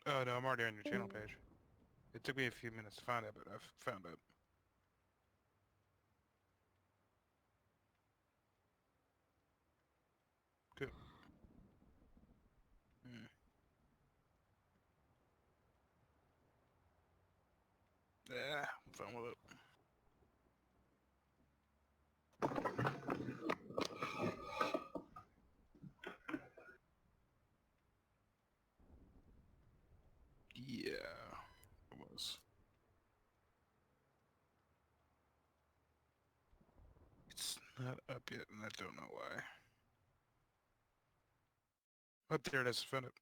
Oh no, I'm already on your channel page. It took me a few minutes to find it, but I've found it. Good. Mm. Yeah, I'm fine with it. Yeah, it was. It's not up yet, and I don't know why. Up there, it is. Found it.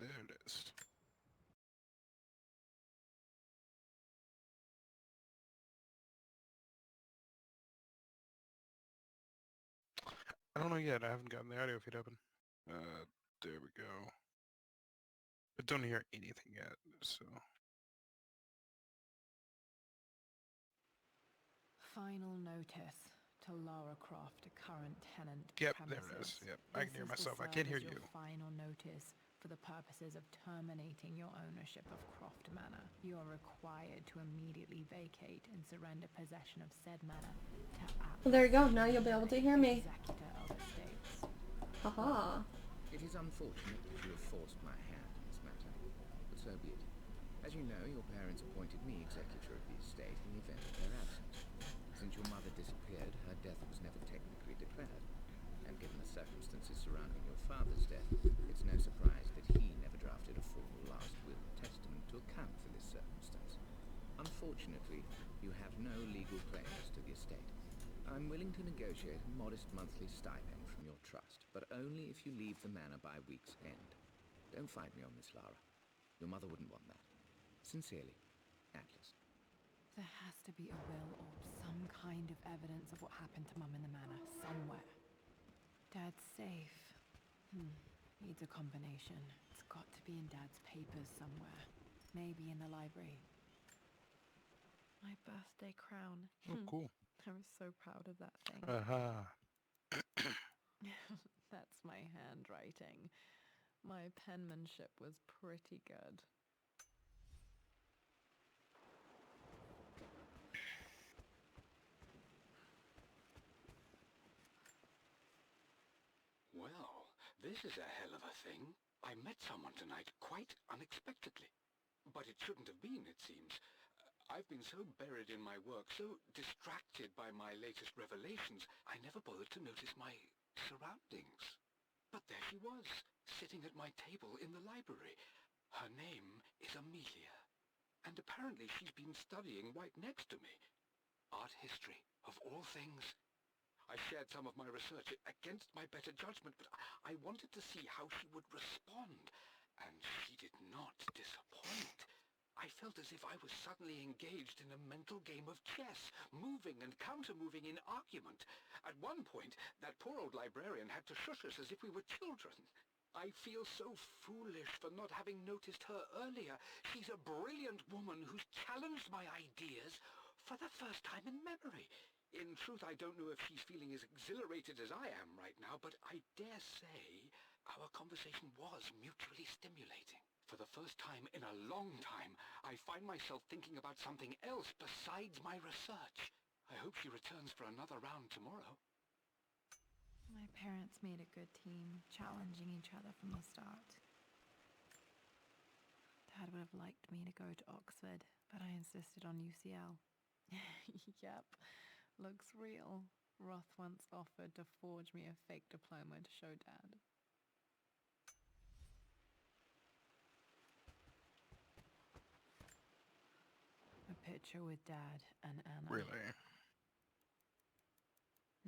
There it is. I don't know yet. I haven't gotten the audio feed open. There we go. I don't hear anything yet, so. Final notice to Lara Croft, a current tenant Yep, there it is. premises. Yep, I This can hear is to myself. I serve can't hear as your you. final notice for the purposes of terminating your ownership of Croft Manor. You are required to immediately vacate and surrender possession of said manor to Well, there you go. Now you'll be able to hear me. executor of estates. Haha. It is unfortunate that you have forced my hand in this matter, but so be it. As you know, your parents appointed me executor of the estate in the event of their absence. Since your mother disappeared, her death was never technically declared. And given the circumstances surrounding your father's death, it's no surprise that he never drafted a formal last will and testament to account for this circumstance. Unfortunately, you have no legal claims to the estate. I'm willing to negotiate a modest monthly stipend from your trust, but only if you leave the manor by week's end. Don't fight me on this, Lara. Your mother wouldn't want that. Sincerely, Atlas. There has to be a will or some kind of evidence of what happened to Mum in the manor somewhere. Dad's safe. Needs a combination. It's got to be in Dad's papers somewhere. Maybe in the library. My birthday crown. Oh, cool. I was so proud of that thing. That's my handwriting. My penmanship was pretty good. Well, this is a hell of a thing. I met someone tonight quite unexpectedly. But it shouldn't have been, it seems. I've been so buried in my work, so distracted by my latest revelations, I never bothered to notice my surroundings. But there she was, sitting at my table in the library. Her name is Amelia, and apparently she's been studying right next to me. Art history, of all things. I shared some of my research against my better judgment, but I wanted to see how she would respond, and she did not disappoint. I felt as if I was suddenly engaged in a mental game of chess, moving and counter-moving in argument. At one point, that poor old librarian had to shush us as if we were children. I feel so foolish for not having noticed her earlier. She's a brilliant woman who's challenged my ideas for the first time in memory. In truth, I don't know if she's feeling as exhilarated as I am right now, but I dare say our conversation was mutually stimulating. For the first time in a long time, I find myself thinking about something else besides my research. I hope she returns for another round tomorrow. My parents made a good team, challenging each other from the start. Dad would have liked me to go to Oxford, but I insisted on UCL. Yep, looks real. Roth once offered to forge me a fake diploma to show Dad. A picture with Dad and Anna. Really?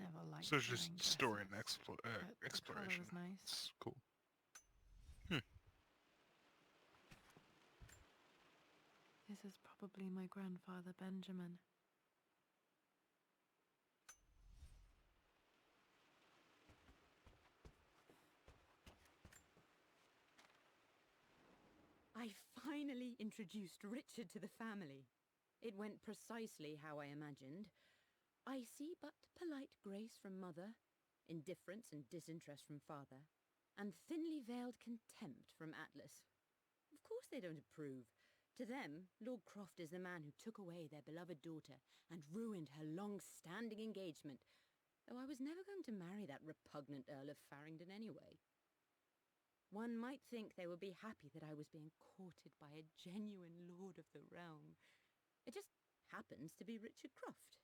Never liked So it's wearing just story and dresses, but the color exploration. was nice. It's cool. This is probably my grandfather Benjamin. I finally introduced Richard to the family. It went precisely how I imagined. Icy but polite grace from mother, indifference and disinterest from father, and thinly veiled contempt from Atlas. Of course they don't approve. To them, Lord Croft is the man who took away their beloved daughter and ruined her long-standing engagement, though I was never going to marry that repugnant Earl of Farringdon anyway. One might think they would be happy that I was being courted by a genuine lord of the realm. It just happens to be Richard Croft.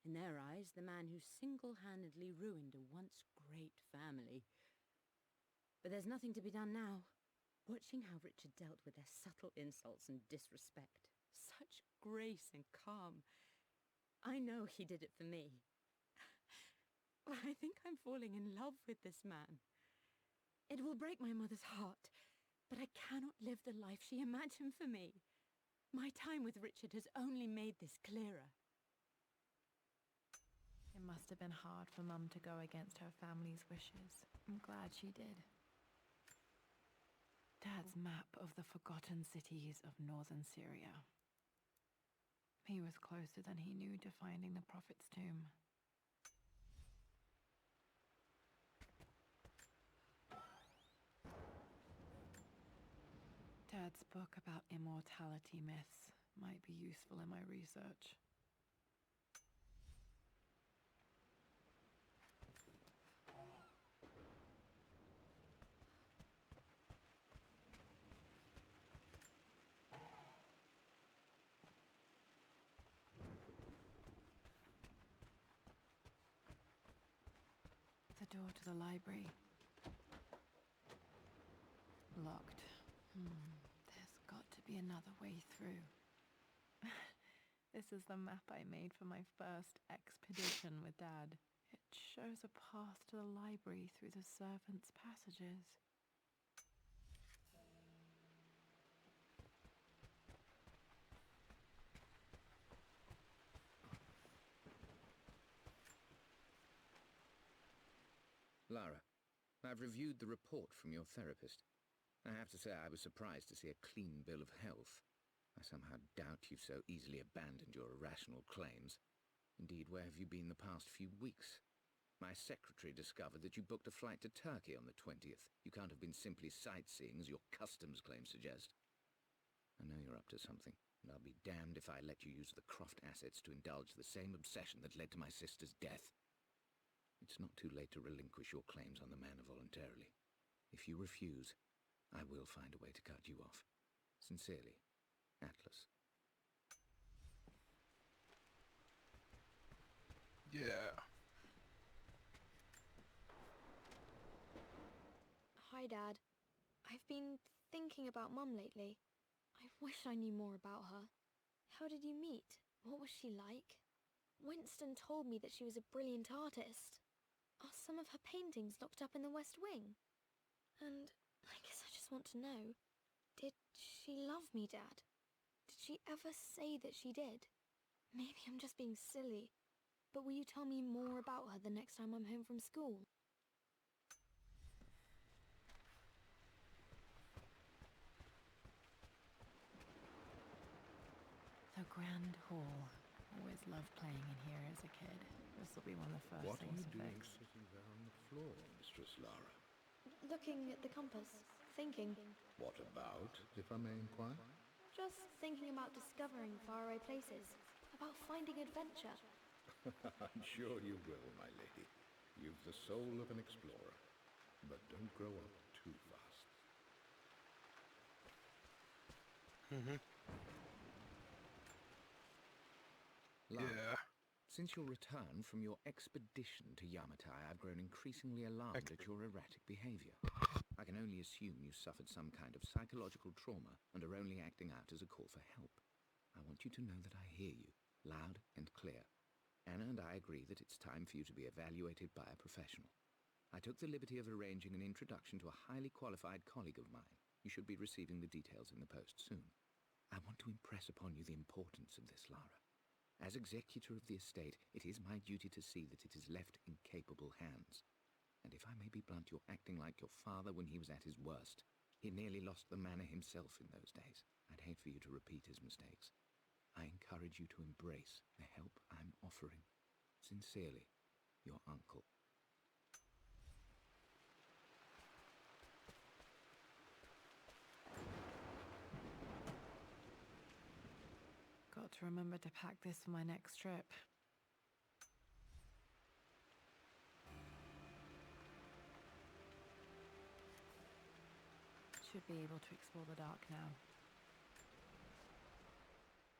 In their eyes, the man who single-handedly ruined a once great family. But there's nothing to be done now. Watching how Richard dealt with their subtle insults and disrespect. Such grace and calm. I know he did it for me. I think I'm falling in love with this man. It will break my mother's heart, but I cannot live the life she imagined for me. My time with Richard has only made this clearer. It must have been hard for Mum to go against her family's wishes. I'm glad she did. Dad's map of the forgotten cities of northern Syria. He was closer than he knew to finding the Prophet's tomb. Dad's book about immortality myths might be useful in my research. The door to the library. Locked. There's got to be another way through. This is the map I made for my first expedition with Dad. It shows a path to the library through the servants' passages. Lara, I've reviewed the report from your therapist. I have to say I was surprised to see a clean bill of health. I somehow doubt you've so easily abandoned your irrational claims. Indeed, where have you been the past few weeks? My secretary discovered that you booked a flight to Turkey on the 20th. You can't have been simply sightseeing, as your customs claims suggest. I know you're up to something, and I'll be damned if I let you use the Croft assets to indulge the same obsession that led to my sister's death. It's not too late to relinquish your claims on the manor voluntarily. If you refuse, I will find a way to cut you off. Sincerely, Atlas. Yeah. Hi, Dad. I've been thinking about Mum lately. I wish I knew more about her. How did you meet? What was she like? Winston told me that she was a brilliant artist. Are some of her paintings locked up in the West Wing? And I guess I just want to know, did she love me, Dad? Did she ever say that she did? Maybe I'm just being silly, but will you tell me more about her the next time I'm home from school? The Grand Hall. Always loved playing in here as a kid. This will be one of the first What are things you to doing fix. sitting there on the floor, Mistress Lara? Looking at the compass, thinking. What about, if I may inquire? Just thinking about discovering faraway places, about finding adventure. I'm sure you will, my lady. You've the soul of an explorer. But don't grow up too fast. Lara, Yeah. since your return from your expedition to Yamatai, I've grown increasingly alarmed at your erratic behavior. I can only assume you suffered some kind of psychological trauma and are only acting out as a call for help. I want you to know that I hear you, loud and clear. Anna and I agree that it's time for you to be evaluated by a professional. I took the liberty of arranging an introduction to a highly qualified colleague of mine. You should be receiving the details in the post soon. I want to impress upon you the importance of this, Lara. As executor of the estate, it is my duty to see that it is left in capable hands. And if I may be blunt, you're acting like your father when he was at his worst. He nearly lost the manor himself in those days. I'd hate for you to repeat his mistakes. I encourage you to embrace the help I'm offering. Sincerely, your uncle. Got to remember to pack this for my next trip. Should be able to explore the dark now.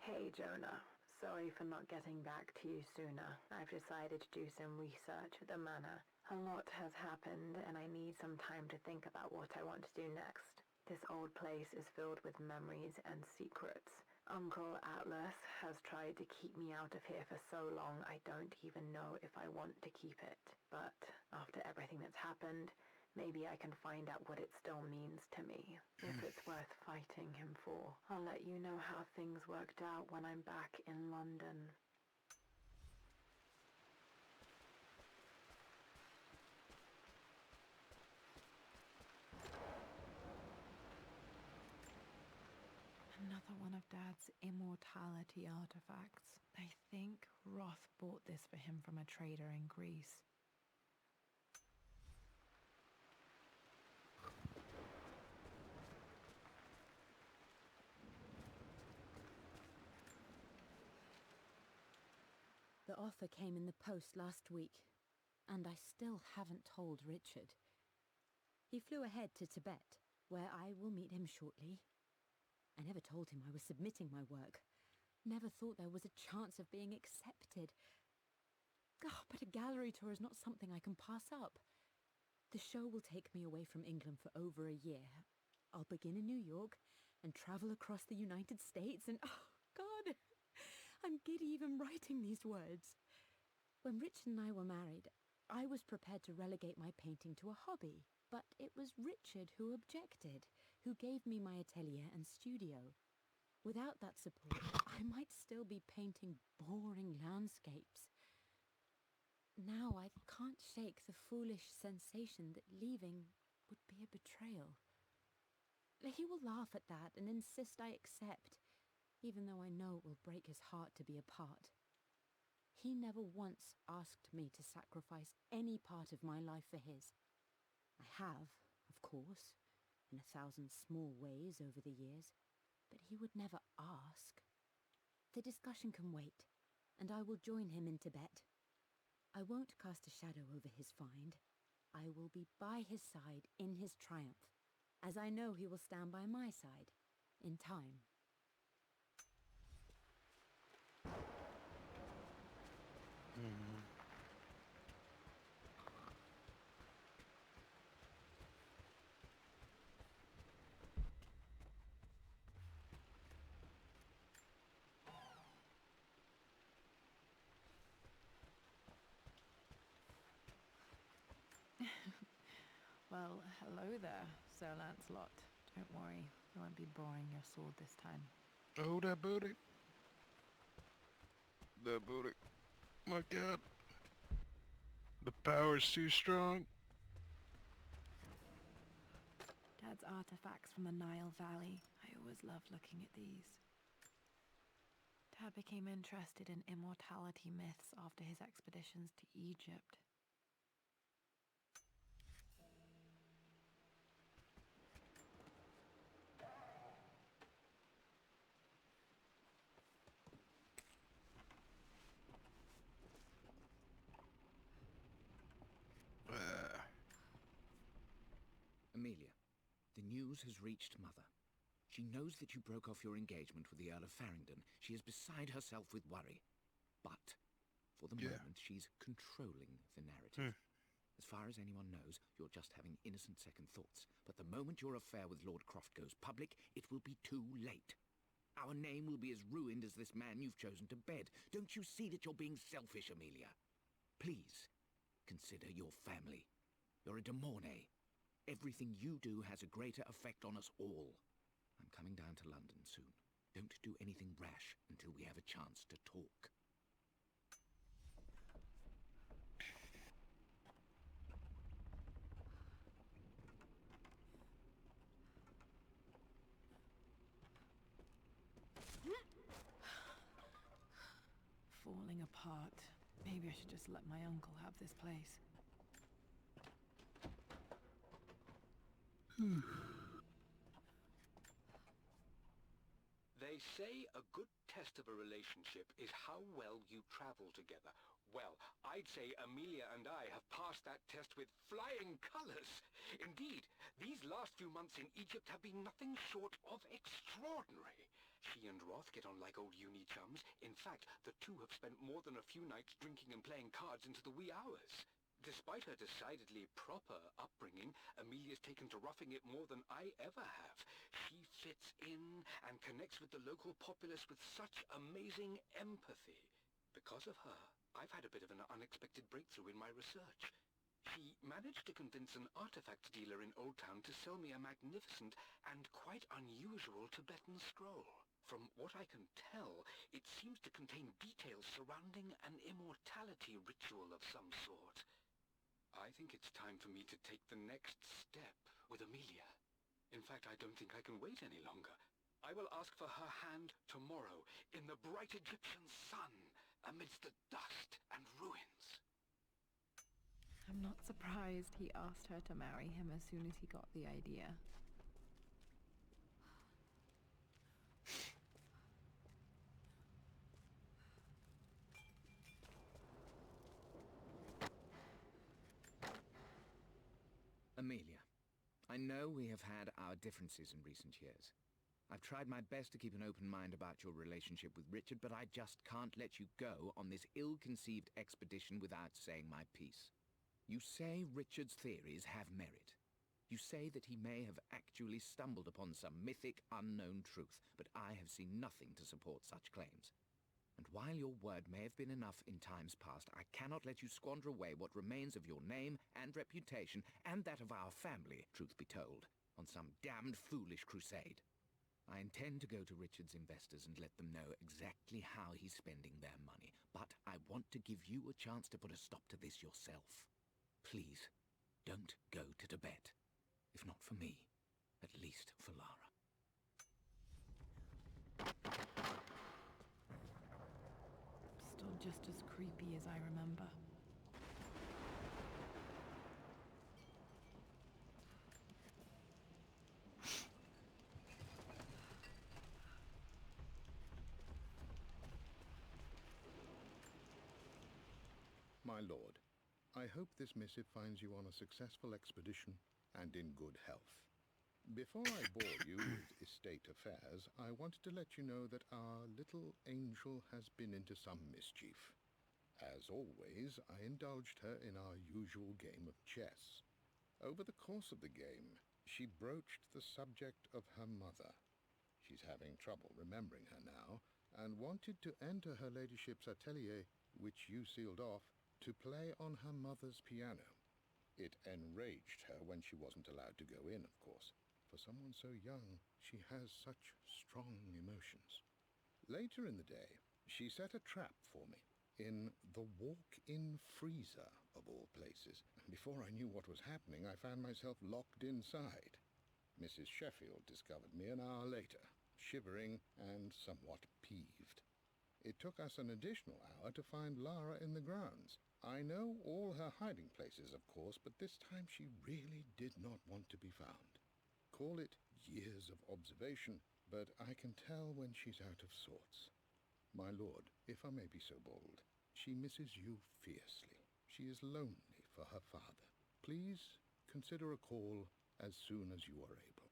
Hey, Jonah. Sorry for not getting back to you sooner. I've decided to do some research at the manor. A lot has happened, and I need some time to think about what I want to do next. This old place is filled with memories and secrets. Uncle Atlas has tried to keep me out of here for so long I don't even know if I want to keep it. But after everything that's happened, maybe I can find out what it still means to me. If it's worth fighting him for. I'll let you know how things worked out when I'm back in London. Another one of Dad's immortality artifacts. I think Roth bought this for him from a trader in Greece. The offer came in the post last week, and I still haven't told Richard. He flew ahead to Tibet, where I will meet him shortly. I never told him I was submitting my work. Never thought there was a chance of being accepted. Oh, but a gallery tour is not something I can pass up. The show will take me away from England for over a year. I'll begin in New York and travel across the United States and, oh, God, I'm giddy even writing these words. When Richard and I were married, I was prepared to relegate my painting to a hobby, but it was Richard who objected, who gave me my atelier and studio. Without that support, I might still be painting boring landscapes. Now I can't shake the foolish sensation that leaving would be a betrayal. He will laugh at that and insist I accept, even though I know it will break his heart to be apart. He never once asked me to sacrifice any part of my life for his. I have, of course, in 1,000 small ways over the years, but he would never ask. The discussion can wait, and I will join him in Tibet. I won't cast a shadow over his find. I will be by his side in his triumph, as I know he will stand by my side in time. Well, hello there, Sir Lancelot. Don't worry, I won't be borrowing your sword this time. Oh, that booty. That booty. My God. The power's too strong. Dad's artifacts from the Nile Valley. I always loved looking at these. Dad became interested in immortality myths after his expeditions to Egypt. Amelia, the news has reached Mother. She knows that you broke off your engagement with the Earl of Farringdon. She is beside herself with worry. But, for the moment, she's controlling the narrative. As far as anyone knows, you're just having innocent second thoughts. But the moment your affair with Lord Croft goes public, it will be too late. Our name will be as ruined as this man you've chosen to bed. Don't you see that you're being selfish, Amelia? Please, consider your family. You're a de Mornay. Everything you do has a greater effect on us all. I'm coming down to London soon. Don't do anything rash until we have a chance to talk. Falling apart. Maybe I should just let my uncle have this place. They say a good test of a relationship is how well you travel together. Well, I'd say Amelia and I have passed that test with flying colors. Indeed, these last few months in Egypt have been nothing short of extraordinary. She and Roth get on like old uni chums. In fact, the two have spent more than a few nights drinking and playing cards into the wee hours. Despite her decidedly proper upbringing, Amelia's taken to roughing it more than I ever have. She fits in and connects with the local populace with such amazing empathy. Because of her, I've had a bit of an unexpected breakthrough in my research. She managed to convince an artifact dealer in Old Town to sell me a magnificent and quite unusual Tibetan scroll. From what I can tell, it seems to contain details surrounding an immortality ritual of some sort. I think it's time for me to take the next step with Amelia. In fact, I don't think I can wait any longer. I will ask for her hand tomorrow in the bright Egyptian sun amidst the dust and ruins. I'm not surprised he asked her to marry him as soon as he got the idea. Amelia, I know we have had our differences in recent years. I've tried my best to keep an open mind about your relationship with Richard, but I just can't let you go on this ill-conceived expedition without saying my piece. You say Richard's theories have merit. You say that he may have actually stumbled upon some mythic, unknown truth, but I have seen nothing to support such claims. And while your word may have been enough in times past, I cannot let you squander away what remains of your name and reputation, and that of our family, truth be told, on some damned foolish crusade. I intend to go to Richard's investors and let them know exactly how he's spending their money, but I want to give you a chance to put a stop to this yourself. Please, don't go to Tibet. If not for me, at least for Lara. Still just as creepy as I remember. My lord, I hope this missive finds you on a successful expedition and in good health. Before I bore you with estate affairs, I wanted to let you know that our little angel has been into some mischief. As always, I indulged her in our usual game of chess. Over the course of the game, she broached the subject of her mother. She's having trouble remembering her now, and wanted to enter her ladyship's atelier, which you sealed off, to play on her mother's piano. It enraged her when she wasn't allowed to go in, of course. For someone so young, she has such strong emotions. Later in the day, she set a trap for me in the walk-in freezer, of all places. Before I knew what was happening, I found myself locked inside. Mrs. Sheffield discovered me an hour later, shivering and somewhat peeved. It took us an additional hour to find Lara in the grounds. I know all her hiding places, of course, but this time she really did not want to be found. Call it years of observation, but I can tell when she's out of sorts. My lord, if I may be so bold, she misses you fiercely. She is lonely for her father. Please consider a call as soon as you are able.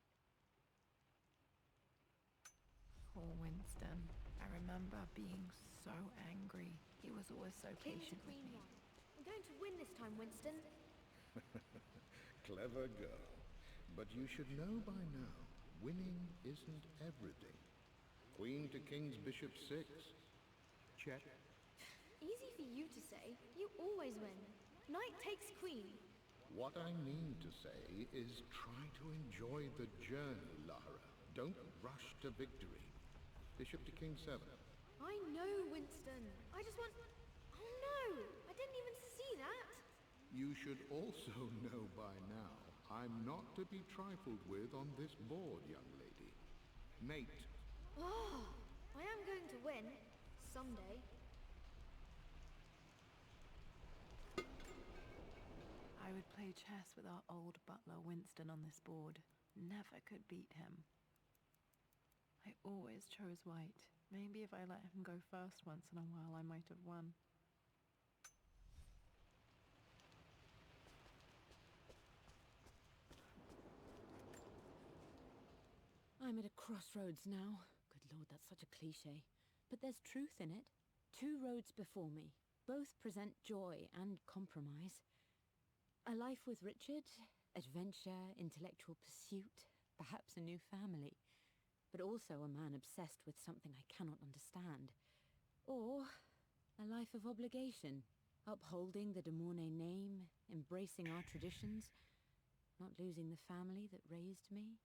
Poor Winston. I remember being so angry. He was always so King's patient with green me. one. I'm going to win this time, Winston. Clever girl. But you should know by now, winning isn't everything. Queen to king's bishop 6. Check. Easy for you to say. You always win. Knight takes queen. What I mean to say is try to enjoy the journey, Lara. Don't rush to victory. Bishop to king 7. I know, Winston. I just want... Oh no! I didn't even see that! You should also know by now, I'm not to be trifled with on this board, young lady. Mate. Oh, I am going to win. Someday. I would play chess with our old butler Winston on this board. Never could beat him. I always chose white. Maybe if I let him go first once in a while, I might have won. I'm at a crossroads now. Good lord, that's such a cliché. But there's truth in it. 2 roads before me. Both present joy and compromise. A life with Richard, adventure, intellectual pursuit, perhaps a new family. But also a man obsessed with something I cannot understand. Or a life of obligation, upholding the de Mornay name, embracing our traditions, not losing the family that raised me.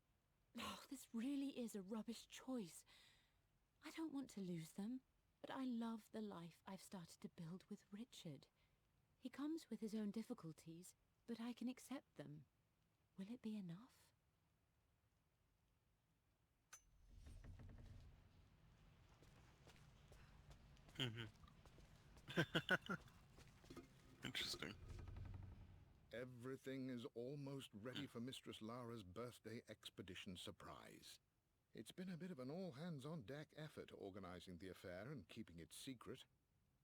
Oh, this really is a rubbish choice. I don't want to lose them, but I love the life I've started to build with Richard. He comes with his own difficulties, but I can accept them. Will it be enough? Interesting. Everything is almost ready for Mistress Lara's birthday expedition surprise. It's been a bit of an all-hands-on-deck effort organizing the affair and keeping it secret.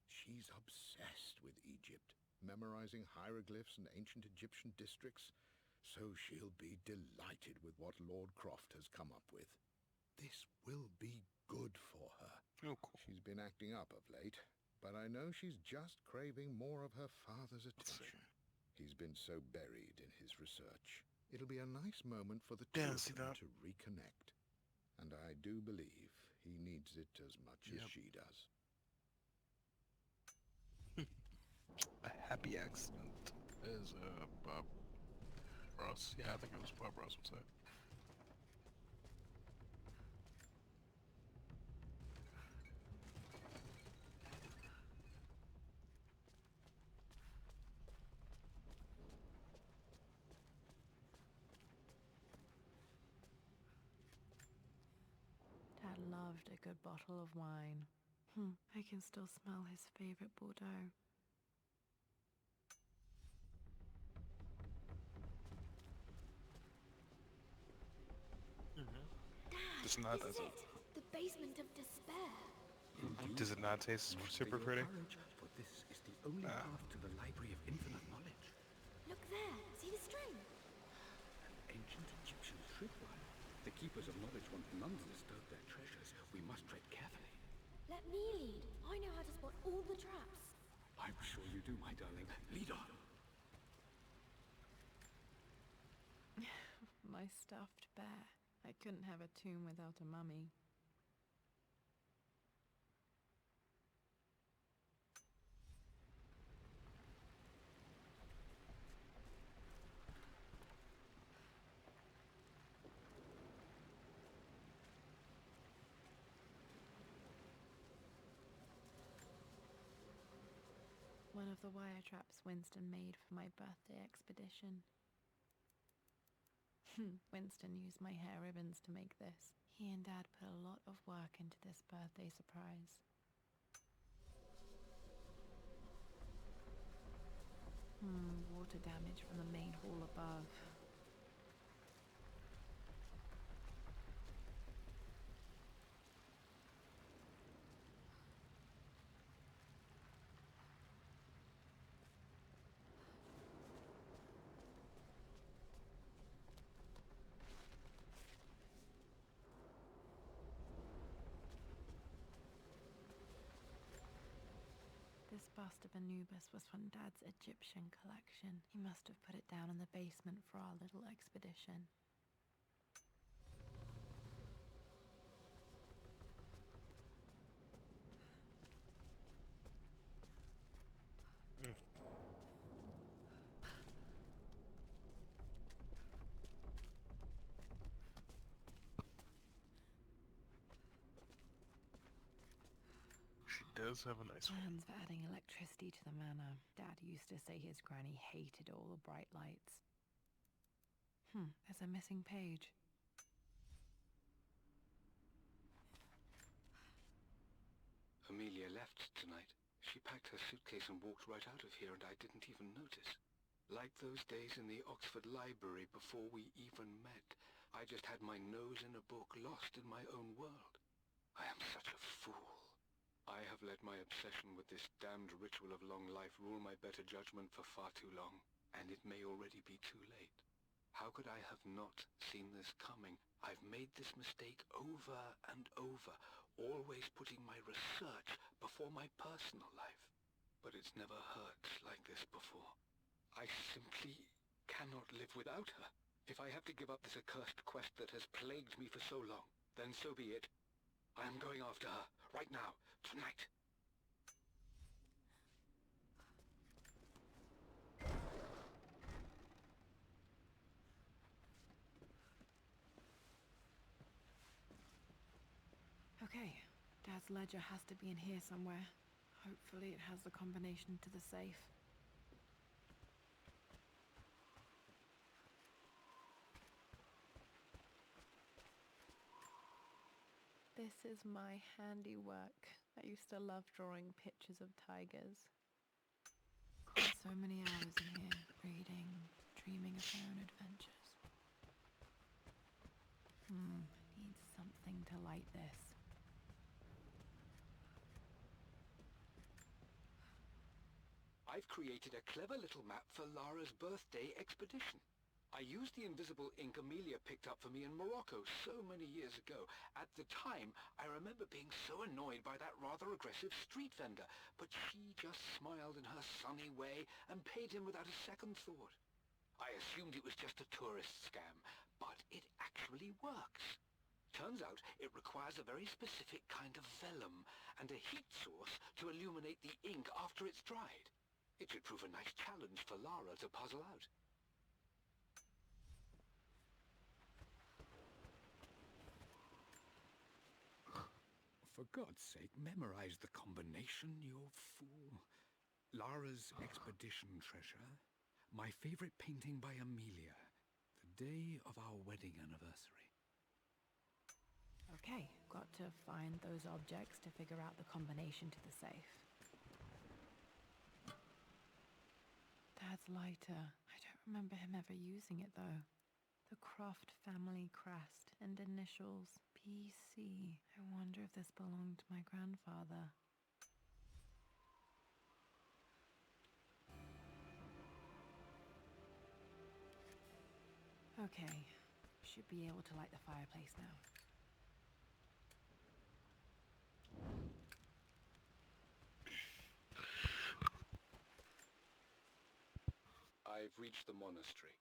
She's obsessed with Egypt, memorizing hieroglyphs and ancient Egyptian districts, so she'll be delighted with what Lord Croft has come up with. This will be good for her. Oh, cool. She's been acting up of late, but I know she's just craving more of her father's attention. He's been so buried in his research. It'll be a nice moment for the two Yeah, of see them that? to reconnect. And I do believe he needs it as much as Yep. she does. A happy accident, as Bob Ross. Yeah, I think it was Bob Ross would say. Dad loved a good bottle of wine. I can still smell his favorite Bordeaux. Dad, Does not, this does is it? it. The basement of despair. Does it not taste super pretty? For this is the only path to the Library of Infinite Knowledge. Look there. See the string? An ancient Egyptian tripwire. The keepers of knowledge want none to disturb their treasures. We must tread carefully. Let me lead. I know how to spot all the traps. I'm sure you do, my darling. Lead on. My stuffed bear. I couldn't have a tomb without a mummy. One of the wire traps Winston made for my birthday expedition. Winston used my hair ribbons to make this. He and Dad put a lot of work into this birthday surprise. Water damage from the main hall above. This bust of Anubis was from Dad's Egyptian collection. He must have put it down in the basement for our little expedition. does have a nice one. Plans for adding electricity to the manor. Dad used to say his granny hated all the bright lights. There's a missing page. Amelia left tonight. She packed her suitcase and walked right out of here, and I didn't even notice. Like those days in the Oxford Library before we even met, I just had my nose in a book, lost in my own world. I am such a fool. I have let my obsession with this damned ritual of long life rule my better judgment for far too long, and it may already be too late. How could I have not seen this coming? I've made this mistake over and over, always putting my research before my personal life. But it's never hurt like this before. I simply cannot live without her. If I have to give up this accursed quest that has plagued me for so long, then so be it. I am going after her, right now, tonight. Okay, Dad's ledger has to be in here somewhere. Hopefully it has the combination to the safe. This is my handiwork. I used to love drawing pictures of tigers. Got so many hours in here, reading, dreaming of my own adventures. Need something to light this. I've created a clever little map for Lara's birthday expedition. I used the invisible ink Amelia picked up for me in Morocco so many years ago. At the time, I remember being so annoyed by that rather aggressive street vendor, but she just smiled in her sunny way and paid him without a second thought. I assumed it was just a tourist scam, but it actually works. Turns out it requires a very specific kind of vellum and a heat source to illuminate the ink after it's dried. It should prove a nice challenge for Lara to puzzle out. For God's sake, memorize the combination, you fool. Lara's expedition treasure. My favorite painting by Amelia. The day of our wedding anniversary. Okay, got to find those objects to figure out the combination to the safe. Dad's lighter. I don't remember him ever using it though. The Croft family crest and initials PC. I wonder if this belonged to my grandfather. Okay, should be able to light the fireplace now. I've reached the monastery.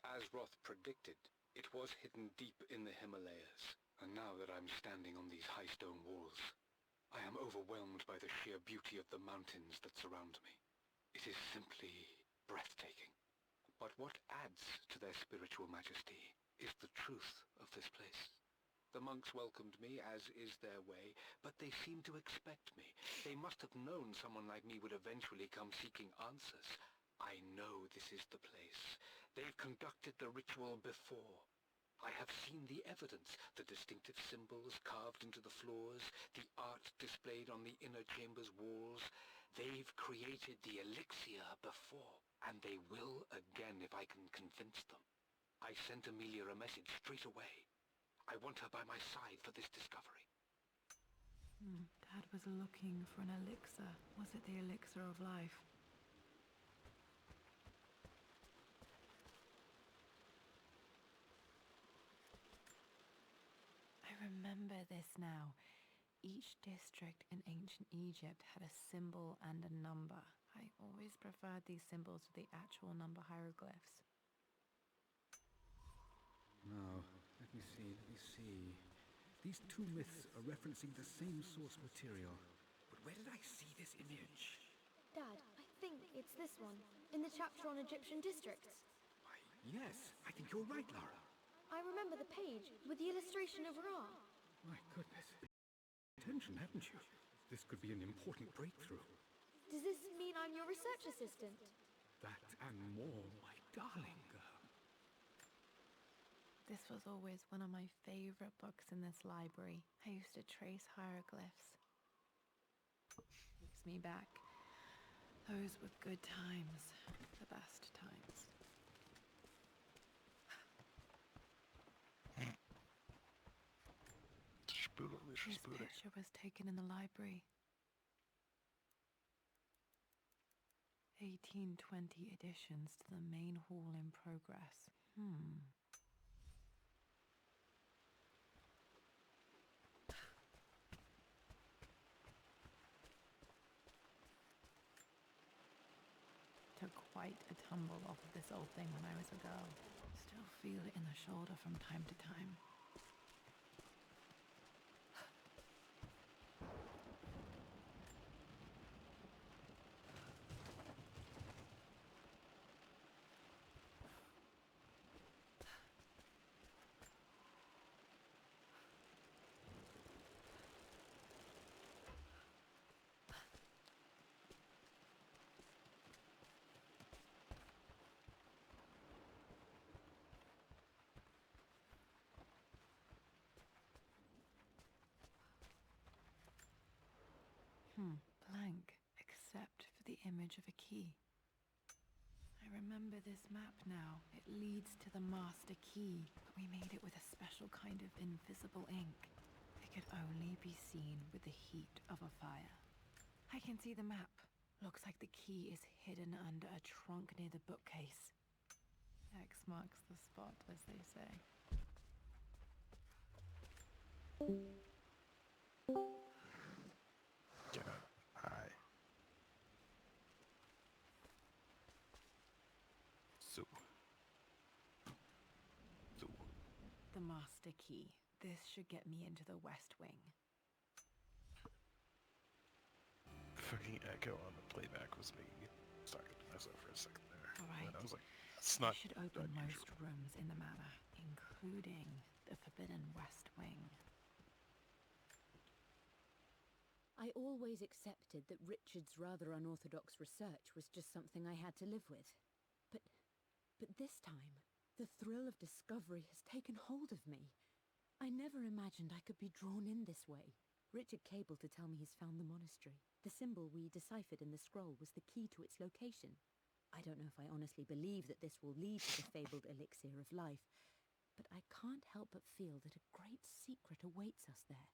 As Roth predicted, it was hidden deep in the Himalayas, and now that I'm standing on these high stone walls, I am overwhelmed by the sheer beauty of the mountains that surround me. It is simply breathtaking. But what adds to their spiritual majesty is the truth of this place. The monks welcomed me, as is their way, but they seemed to expect me. They must have known someone like me would eventually come seeking answers. I know this is the place. They've conducted the ritual before. I have seen the evidence, the distinctive symbols carved into the floors, the art displayed on the inner chamber's walls. They've created the elixir before, and they will again if I can convince them. I sent Amelia a message straight away. I want her by my side for this discovery. Dad was looking for an elixir. Was it the elixir of life? I remember this now. Each district in ancient Egypt had a symbol and a number. I always preferred these symbols to the actual number hieroglyphs. Now, let me see. These two myths are referencing the same source material. But where did I see this image? Dad, I think it's this one, in the chapter on Egyptian districts. Why, yes, I think you're right, Lara. I remember the page with the illustration of Ra. My goodness. Attention, haven't you? This could be an important breakthrough. Does this mean I'm your research assistant? That and more, my darling girl. This was always one of my favorite books in this library. I used to trace hieroglyphs. Takes me back. Those were good times. The best times. This picture was taken in the library. 1820 additions to the main hall in progress. Took quite a tumble off of this old thing when I was a girl. Still feel it in the shoulder from time to time. Blank, except for the image of a key. I remember this map now. It leads to the master key, but we made it with a special kind of invisible ink. It could only be seen with the heat of a fire. I can see the map. Looks like the key is hidden under a trunk near the bookcase. X marks the spot, as they say. Get up high. So. The master key. This should get me into the West Wing. The fucking echo on the playback was making me talking to myself for a second there. Alright. And I was like, that's not I should open most unusual. rooms in the manor, including the Forbidden West Wing. I always accepted that Richard's rather unorthodox research was just something I had to live with. But this time, the thrill of discovery has taken hold of me. I never imagined I could be drawn in this way. Richard cabled to tell me he's found the monastery. The symbol we deciphered in the scroll was the key to its location. I don't know if I honestly believe that this will lead to the fabled elixir of life, but I can't help but feel that a great secret awaits us there.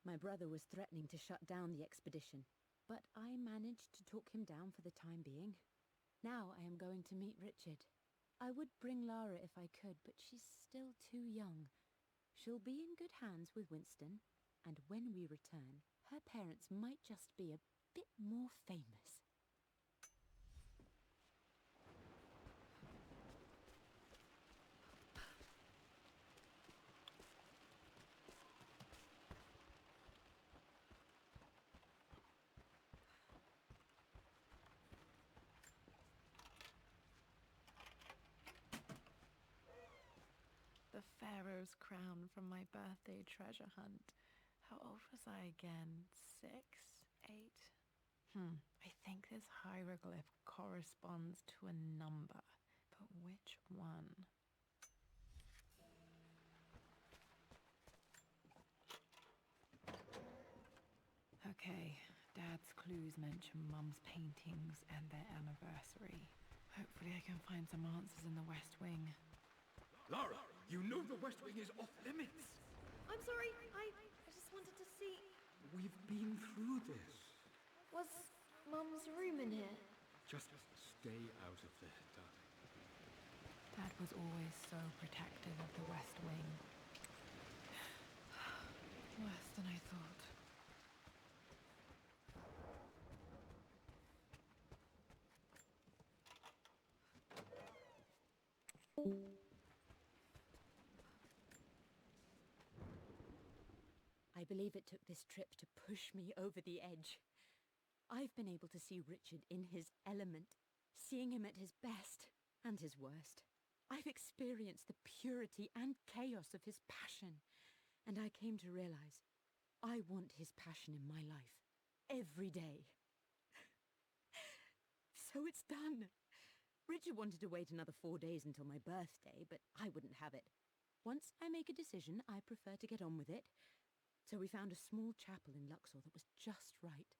My brother was threatening to shut down the expedition, but I managed to talk him down for the time being. Now I am going to meet Richard. I would bring Lara if I could, but she's still too young. She'll be in good hands with Winston, and when we return, her parents might just be a bit more famous. The Pharaoh's crown from my birthday treasure hunt. How old was I again? 6? 8? I think this hieroglyph corresponds to a number, but which one? Okay, Dad's clues mention Mum's paintings and their anniversary. Hopefully I can find some answers in the West Wing. Lara, you know the West Wing is off limits. I'm sorry, I just wanted to see... We've been through this. Was Mum's room in here? Just stay out of there, darling. Dad was always so protective of the West Wing. Worse than I thought. I believe it took this trip to push me over the edge. I've been able to see Richard in his element, seeing him at his best and his worst. I've experienced the purity and chaos of his passion, and I came to realize I want his passion in my life. every day. So it's done. Richard wanted to wait another 4 days until my birthday, but I wouldn't have it. Once I make a decision, I prefer to get on with it. So we found a small chapel in Luxor that was just right.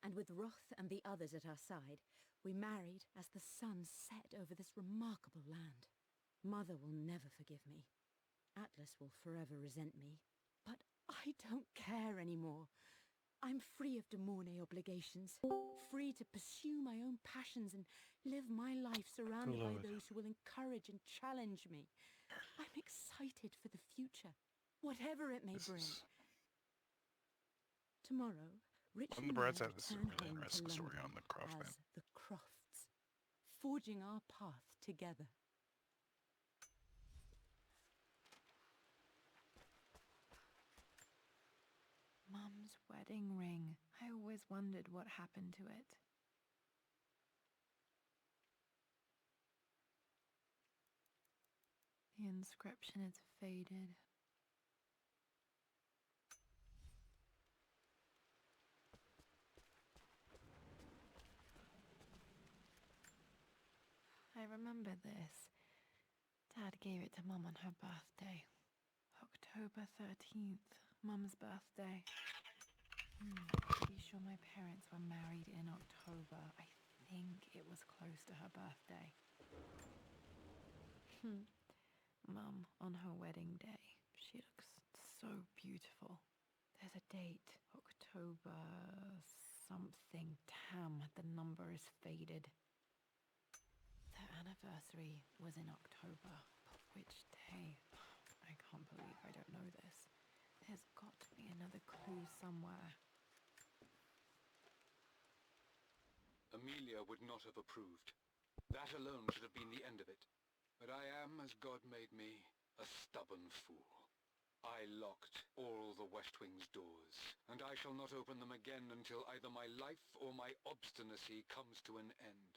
And with Roth and the others at our side, we married as the sun set over this remarkable land. Mother will never forgive me. Atlas will forever resent me. But I don't care anymore. I'm free of de Mornay obligations, free to pursue my own passions and live my life surrounded by Beloved. those who will encourage and challenge me. I'm excited for the future, whatever it may This bring. is- Tomorrow, Rich On and the I bright side, this is a return really home to interesting story London on the Croft as Manor. the Crofts, forging our path together. Mum's wedding ring. I always wondered what happened to it. The inscription is faded. I remember this. Dad gave it to Mum on her birthday. October 13th, Mum's birthday. Pretty sure my parents were married in October. I think it was close to her birthday. Mum, on her wedding day, she looks so beautiful. There's a date, October something. Damn, the number is faded. Their anniversary was in October, but which day? I can't believe I don't know this. There's got to be another clue somewhere. Amelia would not have approved. That alone should have been the end of it. But I am, as God made me, a stubborn fool. I locked all the West Wing's doors, and I shall not open them again until either my life or my obstinacy comes to an end.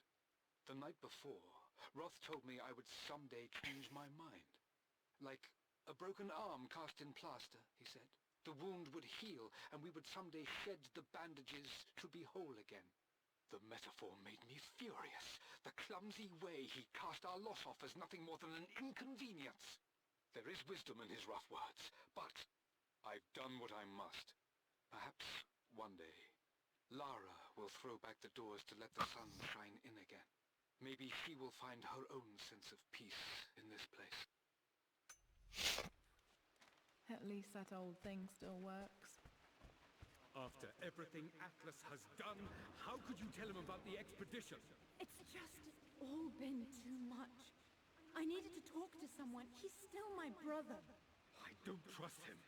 The night before, Roth told me I would someday change my mind. Like a broken arm cast in plaster, he said. The wound would heal, and we would someday shed the bandages to be whole again. The metaphor made me furious. The clumsy way he cast our loss off as nothing more than an inconvenience. There is wisdom in his rough words, but I've done what I must. Perhaps one day, Lara will throw back the doors to let the sun shine in again. Maybe she will find her own sense of peace in this place. At least that old thing still works. After everything Atlas has done, how could you tell him about the expedition? It's just all been too much. I needed to talk to someone. He's still my brother. I don't trust him.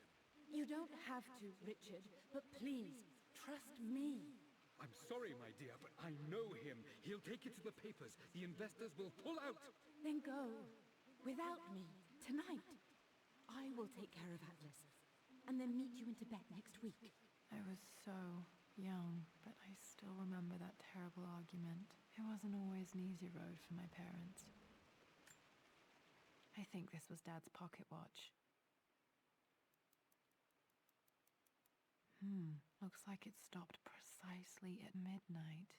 You don't have to, Richard, but please, trust me. I'm sorry, my dear, but I know him. He'll take it to the papers. The investors will pull out. Then go. Without me. Tonight. I will take care of Atlas. And then meet you in Tibet next week. I was so young, but I still remember that terrible argument. It wasn't always an easy road for my parents. I think this was Dad's pocket watch. Looks like it stopped precisely at midnight.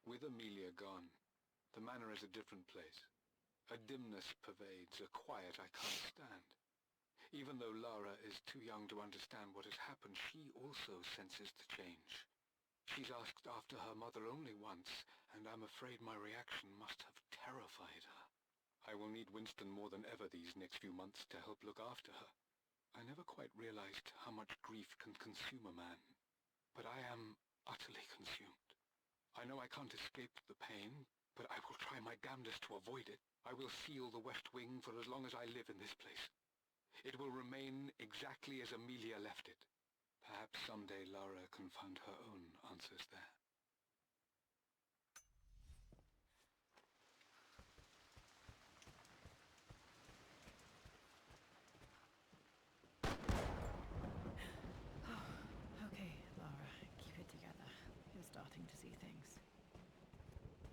With Amelia gone, the manor is a different place. A dimness pervades, a quiet I can't stand. Even though Lara is too young to understand what has happened, she also senses the change. She's asked after her mother only once, and I'm afraid my reaction must have terrified her. I will need Winston more than ever these next few months to help look after her. I never quite realized how much grief can consume a man, but I am utterly consumed. I know I can't escape the pain, but I will try my damnedest to avoid it. I will seal the West Wing for as long as I live in this place. It will remain exactly as Amelia left it. Perhaps someday Lara can find her own answers there.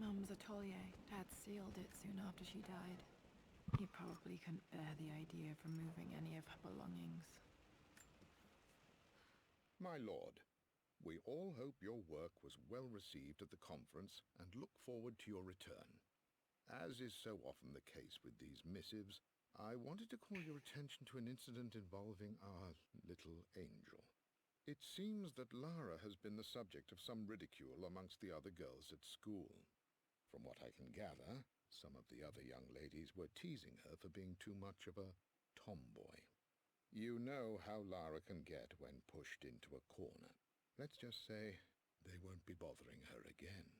Mum's atelier. Dad sealed it soon after she died. He probably couldn't bear the idea of removing any of her belongings. My lord, we all hope your work was well received at the conference and look forward to your return. As is so often the case with these missives, I wanted to call your attention to an incident involving our little angel. It seems that Lara has been the subject of some ridicule amongst the other girls at school. From what I can gather, some of the other young ladies were teasing her for being too much of a tomboy. You know how Lara can get when pushed into a corner. Let's just say they won't be bothering her again.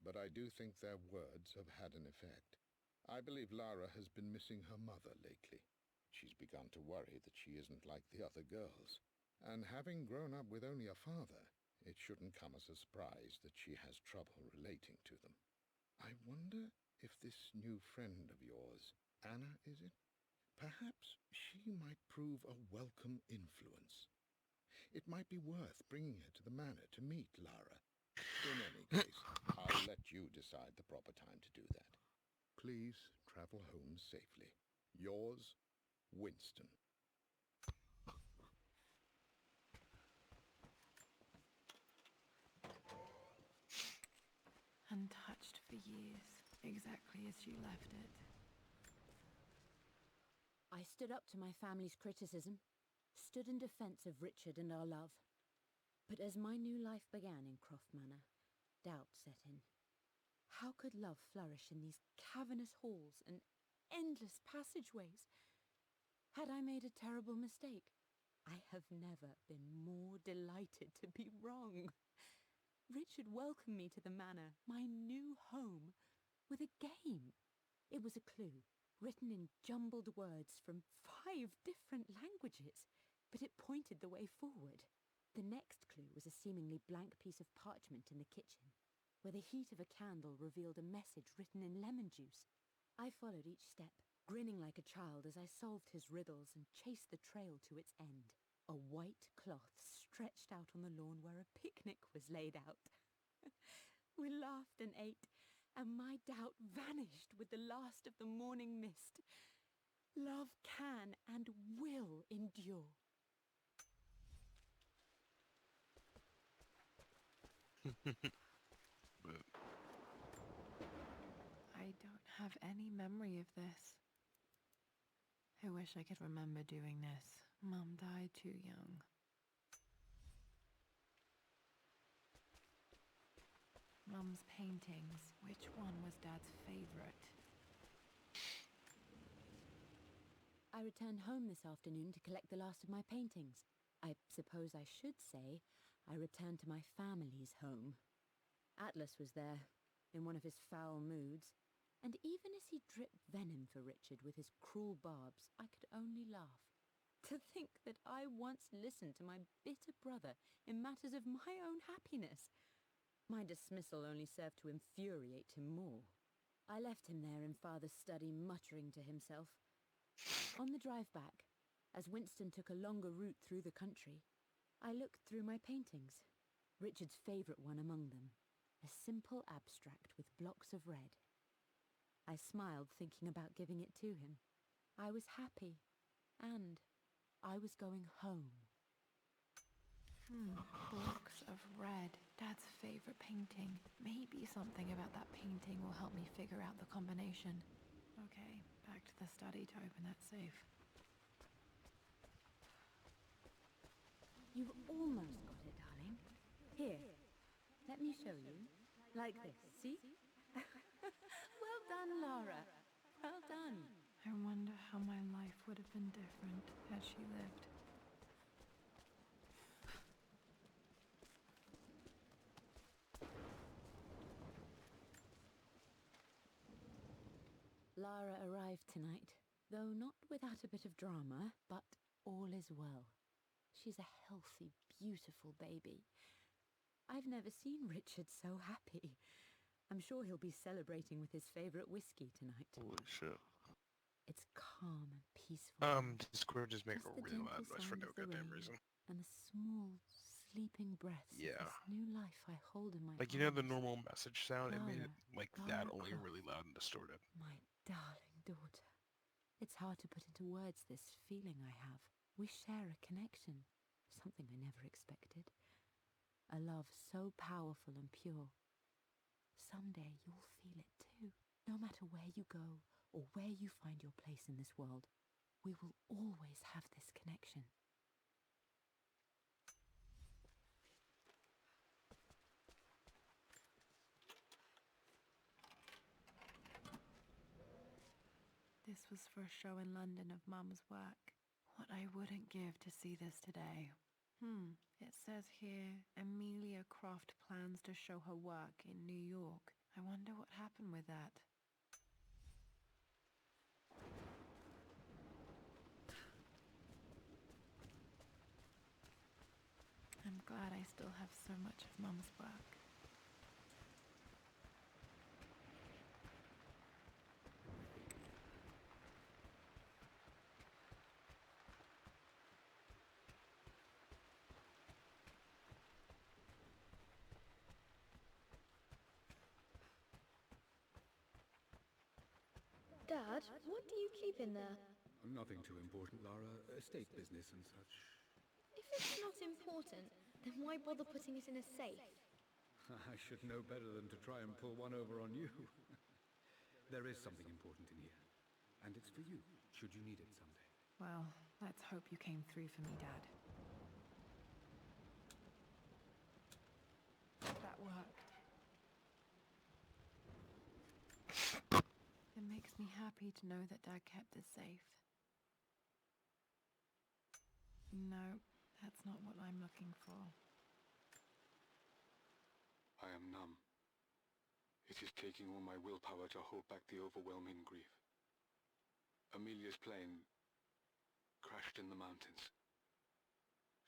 But I do think their words have had an effect. I believe Lara has been missing her mother lately. She's begun to worry that she isn't like the other girls. And having grown up with only a father, it shouldn't come as a surprise that she has trouble relating to them. I wonder if this new friend of yours, Anna, is it? Perhaps she might prove a welcome influence. It might be worth bringing her to the manor to meet Lara. In any case, I'll let you decide the proper time to do that. Please travel home safely. Yours, Winston. Untouched for years, exactly as she left it. I stood up to my family's criticism, stood in defense of Richard and our love. But as my new life began in Croft Manor, doubt set in. How could love flourish in these cavernous halls and endless passageways? Had I made a terrible mistake? I have never been more delighted to be wrong. Richard welcomed me to the manor, my new home, with a game. It was a clue, written in jumbled words from 5 different languages, but it pointed the way forward. The next clue was a seemingly blank piece of parchment in the kitchen, where the heat of a candle revealed a message written in lemon juice. I followed each step, grinning like a child as I solved his riddles and chased the trail to its end. A white cloth stretched out on the lawn where a picnic was laid out. We laughed and ate, and my doubt vanished with the last of the morning mist. Love can and will endure. But I don't have any memory of this. I wish I could remember doing this. Mum died too young. Mum's paintings. Which one was Dad's favorite? I returned home this afternoon to collect the last of my paintings. I suppose I should say I returned to my family's home. Atlas was there, in one of his foul moods, and even as he dripped venom for Richard with his cruel barbs, I could only laugh. To think that I once listened to my bitter brother in matters of my own happiness. My dismissal only served to infuriate him more. I left him there in Father's study muttering to himself. On the drive back, as Winston took a longer route through the country, I looked through my paintings, Richard's favourite one among them, a simple abstract with blocks of red. I smiled, thinking about giving it to him. I was happy, and I was going home. Blocks of red. Dad's favorite painting. Maybe something about that painting will help me figure out the combination. Okay, back to the study to open that safe. You've almost got it, darling. Here, let me show you. Like this, see? Well done, Lara. Well done. I wonder how my life would have been different had she lived. Lara arrived tonight, though not without a bit of drama, but all is well. She's a healthy, beautiful baby. I've never seen Richard so happy. I'm sure he'll be celebrating with his favourite whiskey tonight. holy shit. It's calm and peaceful. Discord just make Just a the real gentle loud noise for sound no of the goddamn rain reason. and the small, sleeping breaths Yeah. of this new life I hold in my Like, you know the arms. normal message sound? It made it like that, Lara only Croft. really loud and distorted. My darling daughter. It's hard to put into words this feeling I have. We share a connection, something I never expected. A love so powerful and pure. Someday you'll feel it too. No matter where you go or where you find your place in this world, we will always have this connection. This was for a show in London of Mum's work. What I wouldn't give to see this today. It says here, Amelia Croft plans to show her work in New York. I wonder what happened with that. I'm glad I still have so much of Mum's work. Dad, what do you keep in there? Nothing too important, Lara. Estate business and such. If it's not important, then why bother putting it in a safe? I should know better than to try and pull one over on you. There is something important in here. And it's for you, should you need it someday. Well, let's hope you came through for me, Dad. That worked. It makes me happy to know that Dad kept it safe. No, that's not what I'm looking for. I am numb. It is taking all my willpower to hold back the overwhelming grief. Amelia's plane crashed in the mountains.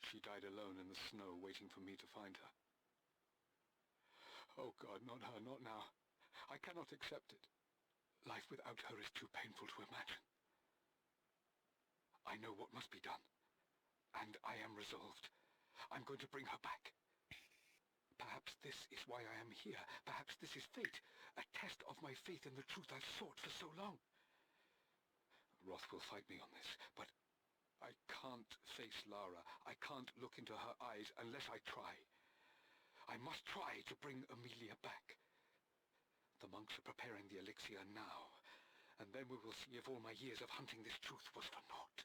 She died alone in the snow, waiting for me to find her. Oh God, not her, not now. I cannot accept it. Life without her is too painful to imagine. I know what must be done, and I am resolved. I'm going to bring her back. Perhaps this is why I am here. Perhaps this is fate, a test of my faith in the truth I've sought for so long. Roth will fight me on this, but I can't face Lara. I can't look into her eyes unless I try. I must try to bring Amelia back. The monks are preparing the elixir now, and then we will see if all my years of hunting this truth was for naught.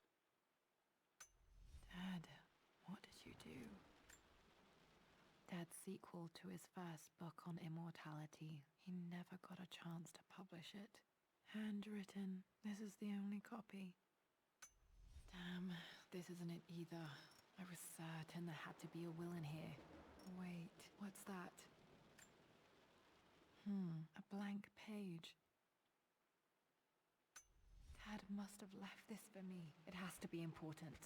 Dad, what did you do? Dad's sequel to his first book on immortality. He never got a chance to publish it. Handwritten. This is the only copy. Damn, this isn't it either. I was certain there had to be a will in here. Wait, what's that? A blank page. Dad must have left this for me. It has to be important.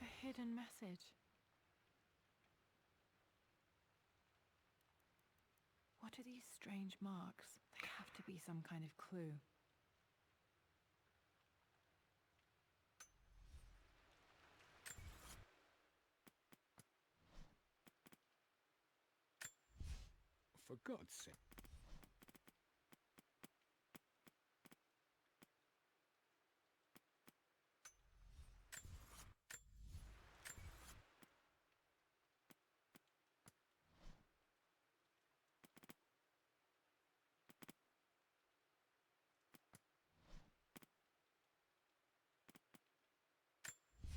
A hidden message. What are these strange marks? They have to be some kind of clue. For God's sake.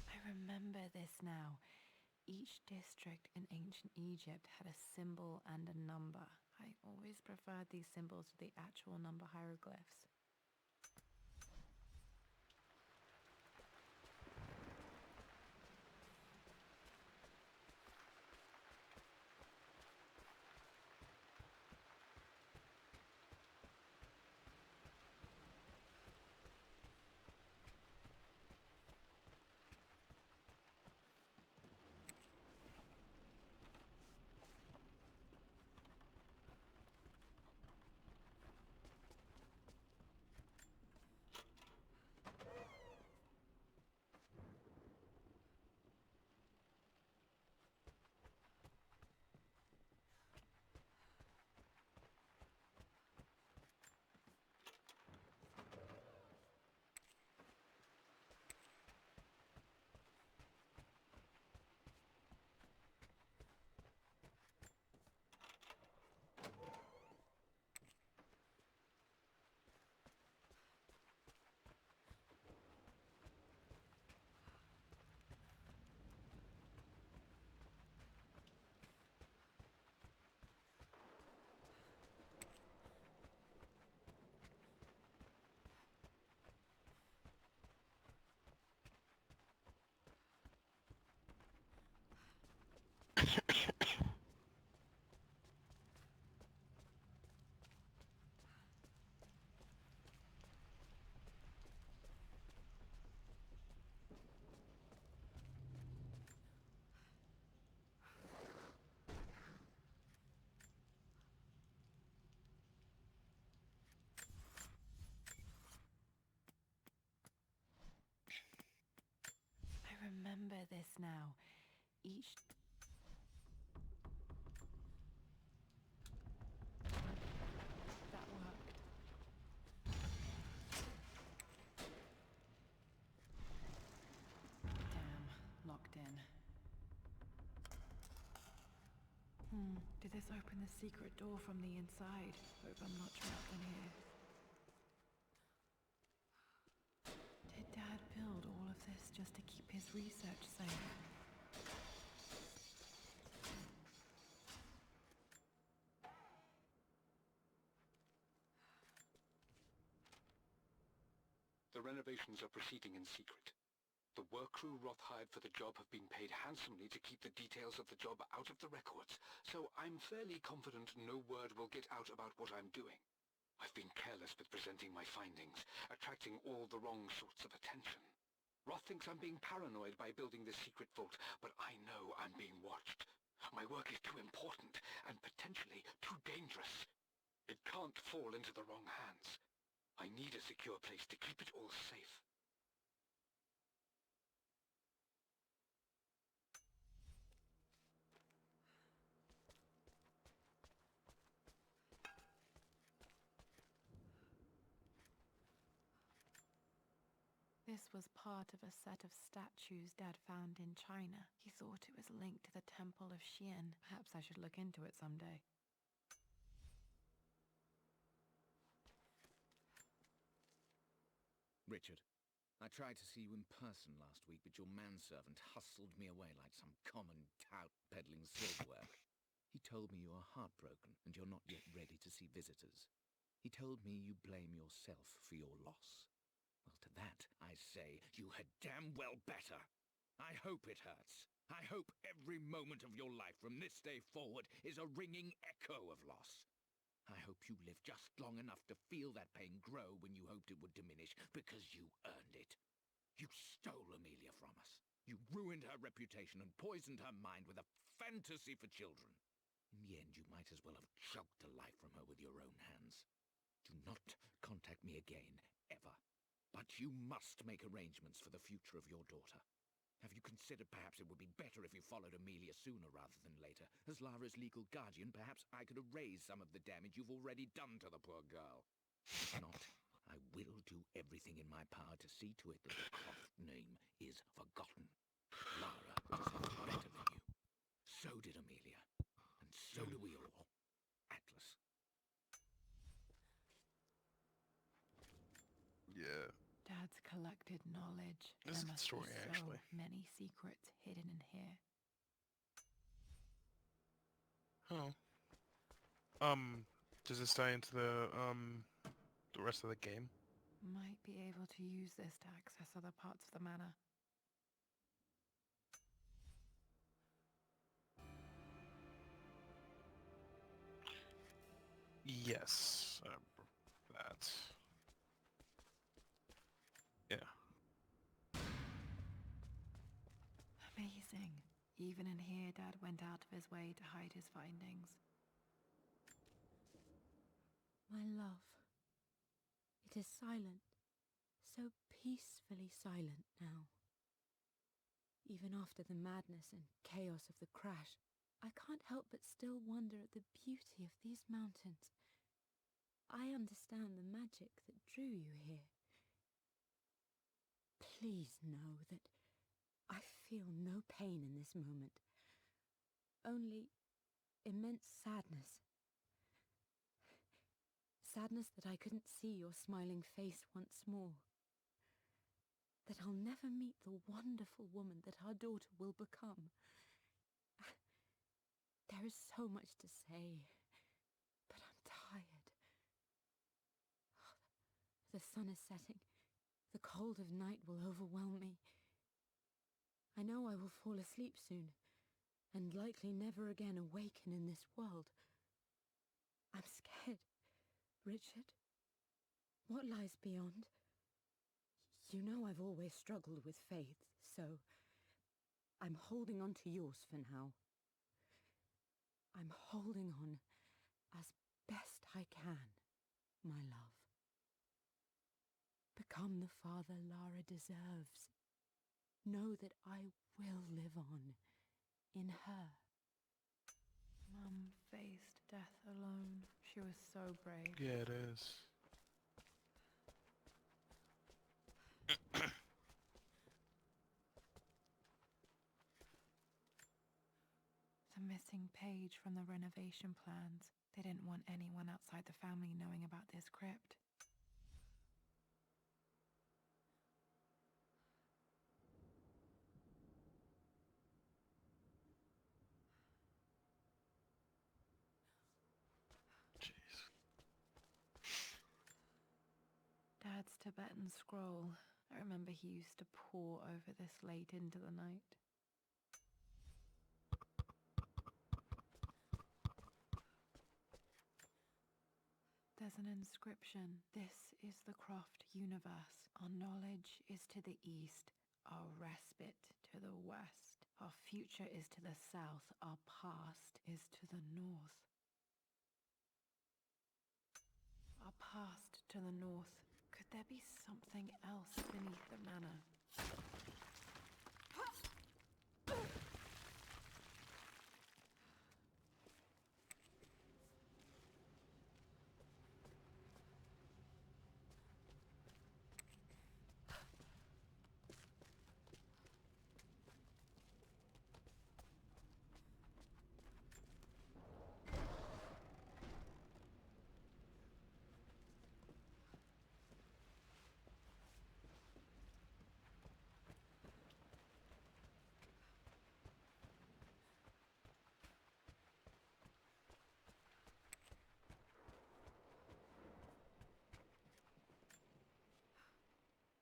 I remember this now. Each district in ancient Egypt had a symbol and a number. I always preferred these symbols to the actual number hieroglyphs. Picture this now. Each... That worked. Damn, locked in. Did this open the secret door from the inside? Hope I'm not trapped in here. Did Dad build all of this just to keep his research safe? The renovations are proceeding in secret. The work crew Roth hired for the job have been paid handsomely to keep the details of the job out of the records, so I'm fairly confident no word will get out about what I'm doing. I've been careless with presenting my findings, attracting all the wrong sorts of attention. Roth thinks I'm being paranoid by building this secret vault, but I know I'm being watched. My work is too important, and potentially too dangerous. It can't fall into the wrong hands. I need a secure place to keep it all safe. This was part of a set of statues Dad found in China. He thought it was linked to the Temple of Xian. Perhaps I should look into it someday. Richard, I tried to see you in person last week, but your manservant hustled me away like some common tout peddling silverware. He told me you are heartbroken and you're not yet ready to see visitors. He told me you blame yourself for your loss. Well, to that, I say you had damn well better. I hope it hurts. I hope every moment of your life from this day forward is a ringing echo of loss. I hope you live just long enough to feel that pain grow when you hoped it would diminish, because you earned it. You stole Amelia from us. You ruined her reputation and poisoned her mind with a fantasy for children. In the end, you might as well have choked the life from her with your own hands. Do not contact me again, ever. But you must make arrangements for the future of your daughter. Have you considered perhaps it would be better if you followed Amelia sooner rather than later? As Lara's legal guardian, perhaps I could erase some of the damage you've already done to the poor girl. If not, I will do everything in my power to see to it that the Croft name is forgotten. Lara deserves better than you. So did Amelia. And so do we all. Atlas. Yeah. Dad's collected knowledge. This is a There good must story, be so actually. many secrets hidden in here. Oh. Does this tie into the rest of the game? Might be able to use this to access other parts of the manor. Yes. That. Yeah. Amazing. Even in here, Dad went out of his way to hide his findings. My love, it is silent, so peacefully silent now. Even after the madness and chaos of the crash, I can't help but still wonder at the beauty of these mountains. I understand the magic that drew you here. Please know that I feel no pain in this moment, only immense sadness. Sadness that I couldn't see your smiling face once more. That I'll never meet the wonderful woman that our daughter will become. There is so much to say, but I'm tired. The sun is setting. The cold of night will overwhelm me. I know I will fall asleep soon, and likely never again awaken in this world. I'm scared, Richard. What lies beyond? You know I've always struggled with faith, so I'm holding on to yours for now. I'm holding on as best I can, my love. Become the father Lara deserves. know that I will live on in her. Mum faced death alone. She was so brave. Yeah, it is. The missing page from the renovation plans. They didn't want anyone outside the family knowing about this crypt. Jeez. Dad's Tibetan scroll. I remember he used to pore over this late into the night. There's an inscription. This is the Croft universe. Our knowledge is to the east, our respite to the west. Our future is to the south, our past is to the north. Our past to the north. Could there be something else beneath the manor?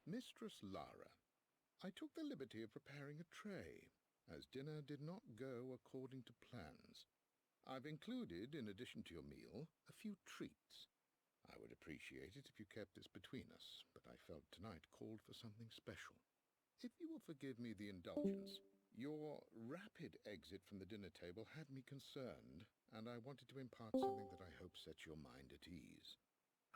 Mistress Lara, I took the liberty of preparing a tray, as dinner did not go according to plans. I've included, in addition to your meal, a few treats. I would appreciate it if you kept this between us, but I felt tonight called for something special. If you will forgive me the indulgence, your rapid exit from the dinner table had me concerned, and I wanted to impart something that I hope sets your mind at ease.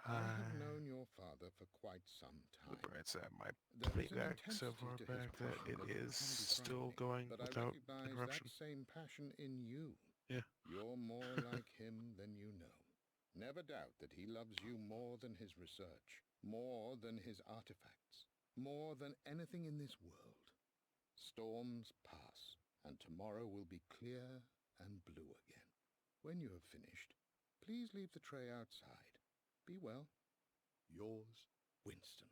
I have known your father for quite some time. The bright side, my There is an playback so intensity far to his back that passion it that is can be still frightening, going but I without recognize interruption. that same passion in you. Yeah. You're more like him than you know. Never doubt that he loves you more than his research, more than his artifacts, more than anything in this world. Storms pass, and tomorrow will be clear and blue again. When you have finished, please leave the tray outside. Be well. Yours, Winston.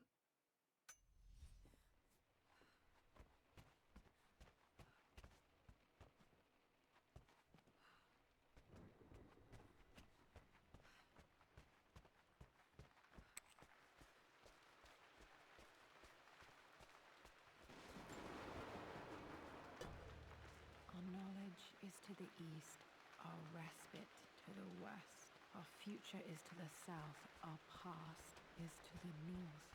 Our knowledge is to the east, our respite to the west. Our future is to the south, our past is to the north.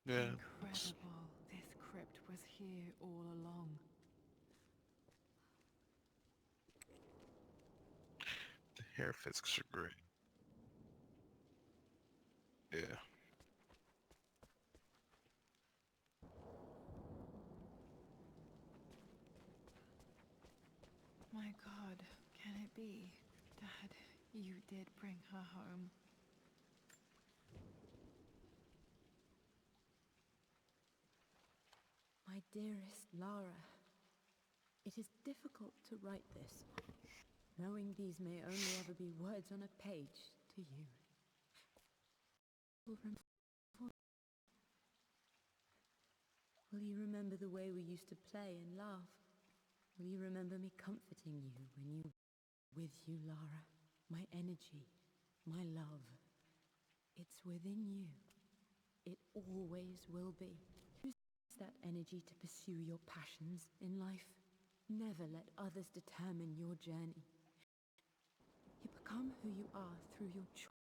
Yeah. Incredible. This crypt was here all along. The hair physics are great. Yeah. My God, can it be? Dad, you did bring her home. My dearest Lara, it is difficult to write this, knowing these may only ever be words on a page to you. Will you remember the way we used to play and laugh? Will you remember me comforting you when you were with you, Lara? My energy, my love, it's within you. It always will be. Use that energy to pursue your passions in life. Never let others determine your journey. You become who you are through your choice.